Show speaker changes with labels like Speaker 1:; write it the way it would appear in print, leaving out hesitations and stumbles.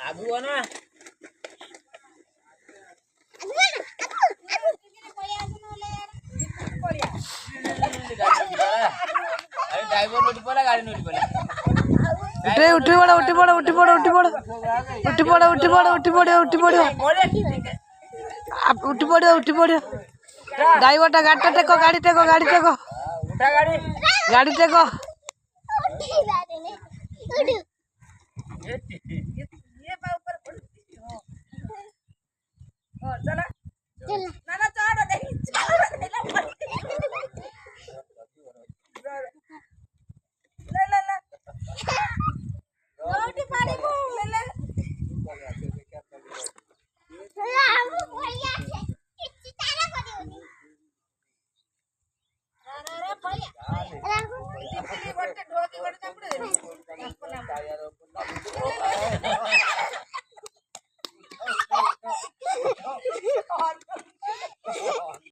Speaker 1: आगु ना ड्राइवर उठी पड़ा गाड़ी उठी पड़ा
Speaker 2: उठी पड़ा उठी पड़ा उठी पड़ा उठी पड़ा उठी पड़ा उठी पड़ा उठी पड़ा उठी पड़ा उठी पड़ा उठी पड़ा ड्राइवर गाड़ी टेको गाड़ी टेको गाड़ी टेको
Speaker 1: उठा
Speaker 2: गाड़ी टेको
Speaker 3: चला ना ना चढ़ नहीं ले ले ले रोटी पानी को ले ले हम भैया से किसी तरह करियो रे भैया टिपली बट्टे ढोकी बट्टे